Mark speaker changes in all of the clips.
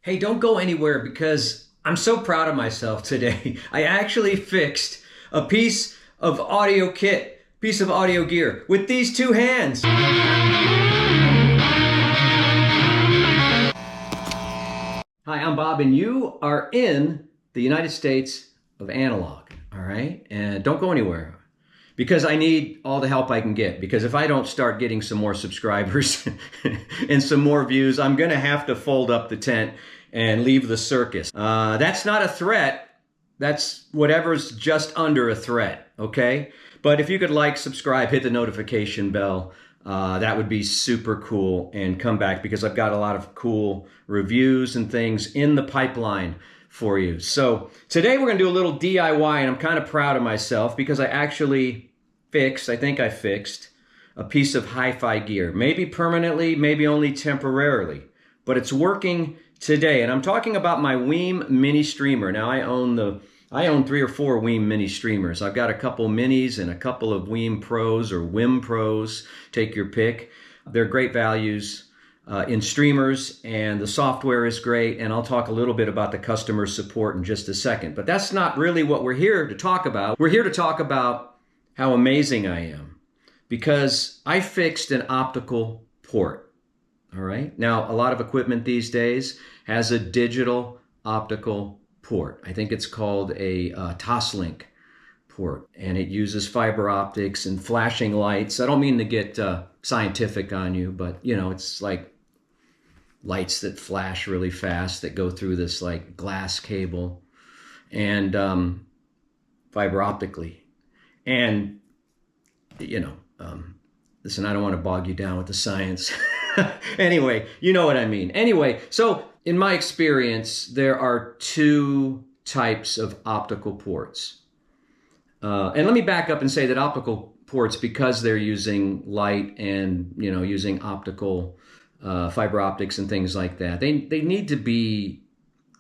Speaker 1: Hey, don't go anywhere because I'm so proud of myself today. I actually fixed a piece of audio kit, piece of audio gear with these two hands. Hi, I'm Bob, and you are in the United States of analog, all right? And don't go anywhere because I need all the help I can get. Because if I don't start getting some more subscribers and some more views, I'm gonna have to fold up the tent and leave the circus. That's not a threat. That's whatever's just under a threat, okay? But if you could like, subscribe, hit the notification bell, that would be super cool, and come back because I've got a lot of cool reviews and things in the pipeline for you. So today we're gonna do a little DIY, and I'm kind of proud of myself because I actually I think I fixed a piece of hi-fi gear. Maybe permanently, maybe only temporarily, but it's working today. And I'm talking about my Weem mini streamer. Now I own 3 or 4 Weem mini streamers. I've got a couple minis and a couple of Weem Pros or Wim Pros, take your pick. They're great values in streamers, and the software is great, and I'll talk a little bit about the customer support in just a second. But that's not really what we're here to talk about. We're here to talk about how amazing I am because I fixed an optical port. All right. Now, a lot of equipment these days has a digital optical port. I think it's called a TOSLINK port, and it uses fiber optics and flashing lights. I don't mean to get scientific on you, but you know, it's like lights that flash really fast that go through this like glass cable and fiber optically. And you know, listen, I don't want to bog you down with the science. Anyway, you know what I mean. Anyway, so in my experience, there are 2 types of optical ports. And let me back up and say that optical ports, because they're using light and, you know, using optical fiber optics and things like that, they need to be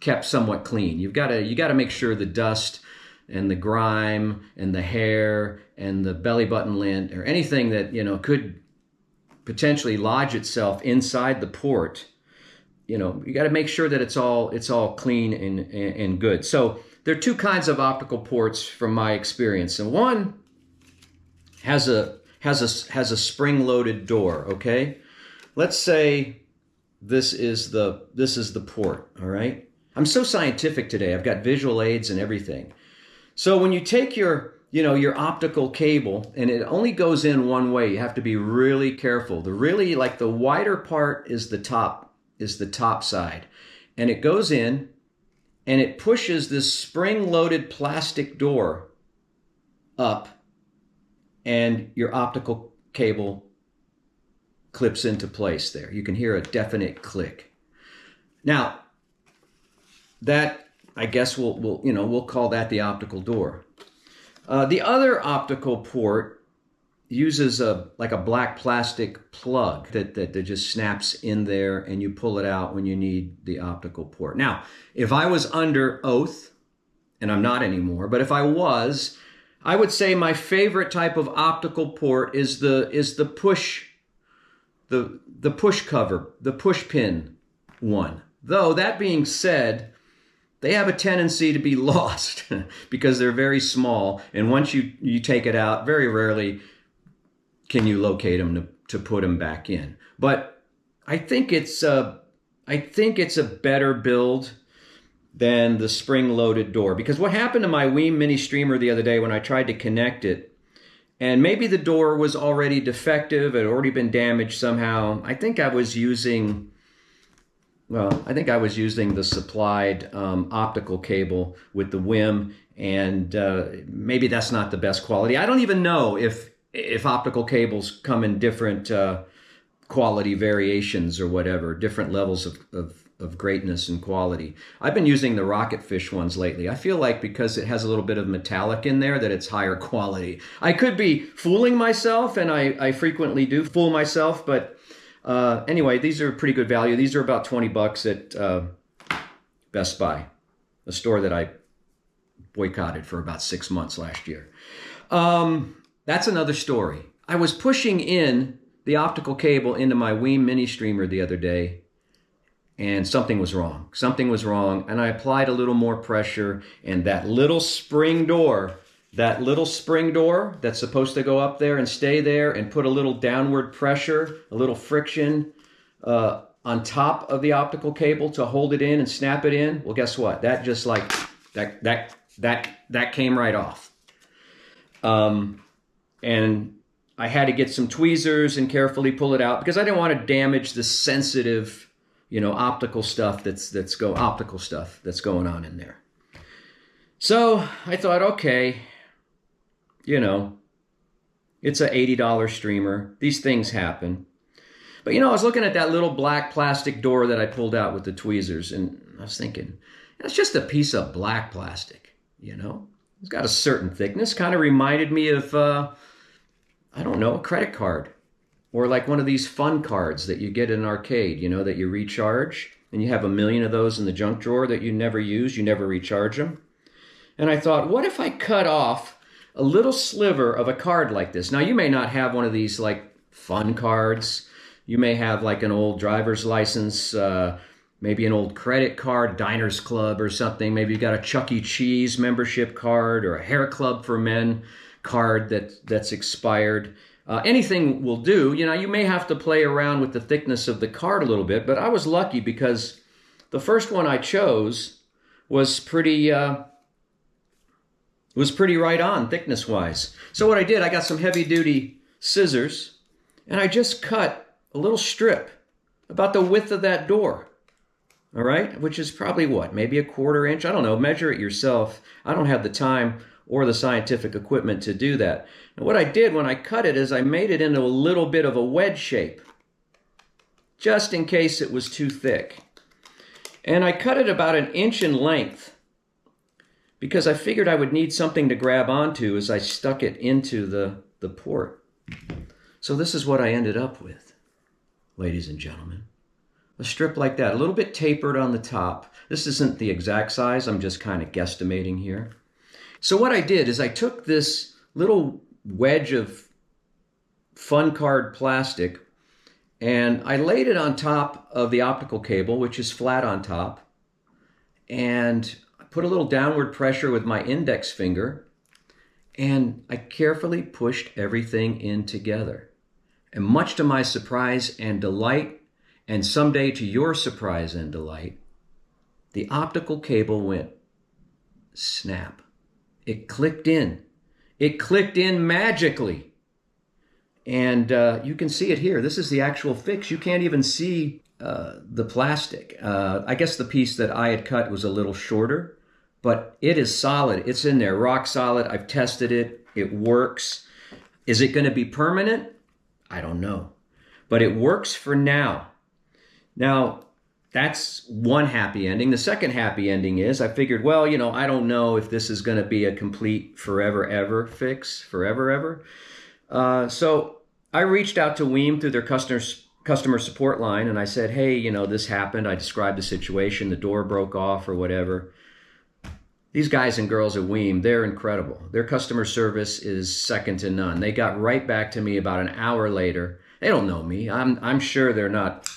Speaker 1: kept somewhat clean. You got to make sure the dust and the grime and the hair and the belly button lint or anything that, you know, could potentially lodge itself inside the port, you know, you got to make sure that it's all clean and good. So there are 2 kinds of optical ports from my experience, and one has a spring-loaded door. Okay, let's say this is the port. All right, I'm so scientific today. I've got visual aids and everything. So when you take your optical cable, and it only goes in one way, you have to be really careful. The wider part is the top side, and it goes in and it pushes this spring-loaded plastic door up, and your optical cable clips into place there. You can hear a definite click. Now, that, I guess we'll call that the optical door. The other optical port uses like a black plastic plug that just snaps in there, and you pull it out when you need the optical port. Now, if I was under oath, and I'm not anymore, but if I was, I would say my favorite type of optical port is the push cover, the push pin one. Though that being said, they have a tendency to be lost because they're very small, and once you take it out, very rarely can you locate them to put them back in. But I think it's a better build than the spring-loaded door, because what happened to my Weem mini streamer the other day when I tried to connect it, and maybe the door was already defective, it had already been damaged somehow. I think I was using the supplied optical cable with the Wim, and maybe that's not the best quality. I don't even know if optical cables come in different quality variations or whatever, different levels of greatness and quality. I've been using the Rocketfish ones lately. I feel like because it has a little bit of metallic in there that it's higher quality. I could be fooling myself, and I frequently do fool myself, but anyway, these are pretty good value. These are about $20 at Best Buy, a store that I boycotted for about 6 months last year. That's another story. I was pushing in the optical cable into my Weem mini streamer the other day, and something was wrong. Something was wrong, and I applied a little more pressure, and that little spring door that's supposed to go up there and stay there and put a little downward pressure, a little friction on top of the optical cable to hold it in and snap it in. Well, guess what? That just like that came right off. And I had to get some tweezers and carefully pull it out because I didn't want to damage the sensitive, optical stuff that's going on in there. So I thought, okay, it's a $80 streamer. These things happen. But I was looking at that little black plastic door that I pulled out with the tweezers, and I was thinking, that's just a piece of black plastic, It's got a certain thickness. Kind of reminded me of, I don't know, a credit card. Or like one of these fun cards that you get in an arcade, that you recharge. And you have a million of those in the junk drawer that you never use. You never recharge them. And I thought, what if I cut off a little sliver of a card like this? Now, you may not have one of these like fun cards. You may have like an old driver's license, maybe an old credit card, Diners Club or something. Maybe you got a Chuck E. Cheese membership card or a Hair Club for Men card that's expired. Anything will do. You may have to play around with the thickness of the card a little bit, but I was lucky because the first one I chose was pretty right on thickness-wise. So what I did, I got some heavy-duty scissors, and I just cut a little strip about the width of that door, all right? Which is probably what, maybe a 1/4 inch? I don't know, measure it yourself. I don't have the time or the scientific equipment to do that. And what I did when I cut it is I made it into a little bit of a wedge shape, just in case it was too thick. And I cut it about 1 inch in length because I figured I would need something to grab onto as I stuck it into the port. So this is what I ended up with, ladies and gentlemen. A strip like that, a little bit tapered on the top. This isn't the exact size, I'm just kind of guesstimating here. So what I did is I took this little wedge of fun card plastic and I laid it on top of the optical cable, which is flat on top, and I put a little downward pressure with my index finger, and I carefully pushed everything in together. And much to my surprise and delight, and someday to your surprise and delight, the optical cable went snap. It clicked in. It clicked in magically. And you can see it here. This is the actual fix. You can't even see the plastic. I guess the piece that I had cut was a little shorter, but it is solid. It's in there, rock solid. I've tested it. It works. Is it going to be permanent? I don't know. But it works for now. Now, that's one happy ending. The second happy ending is I figured, well, I don't know if this is going to be a complete forever ever fix, forever ever. So I reached out to Weem through their customer support line, and I said, hey, this happened. I described the situation. The door broke off or whatever. These guys and girls at Weem, they're incredible. Their customer service is second to none. They got right back to me about an hour later. They don't know me. I'm sure they're not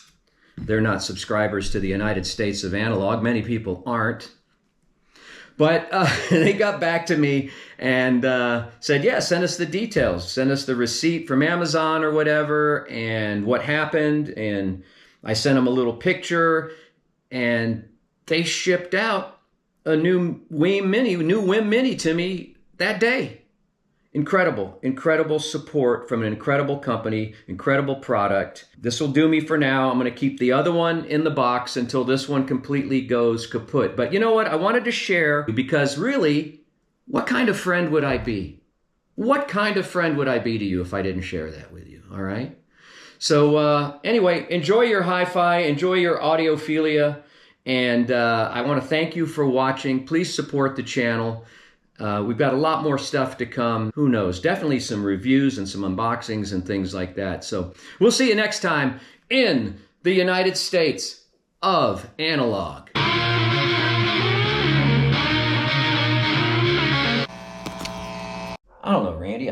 Speaker 1: subscribers to the United States of Analog. Many people aren't. But they got back to me and said, yeah, send us the details. Send us the receipt from Amazon or whatever and what happened. And I sent them a little picture, and they shipped out a new Weem Mini to me that day. Incredible support from an incredible company, incredible product. This will do me for now. I'm going to keep the other one in the box until this one completely goes kaput. But you know what? I wanted to share because really, what kind of friend would I be? What kind of friend would I be to you if I didn't share that with you? All right. So anyway, enjoy your hi-fi, enjoy your audiophilia. And I want to thank you for watching. Please support the channel. We've got a lot more stuff to come. Who knows? Definitely some reviews and some unboxings and things like that. So we'll see you next time in the United States of Analog. I don't know, Randy.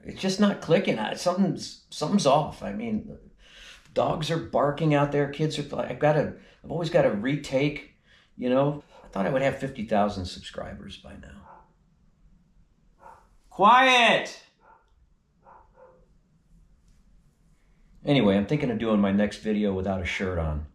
Speaker 1: It's just not clicking. Something's off. I mean, dogs are barking out there. Kids are, I've always got to retake, you know. I thought I would have 50,000 subscribers by now. Quiet! Anyway, I'm thinking of doing my next video without a shirt on.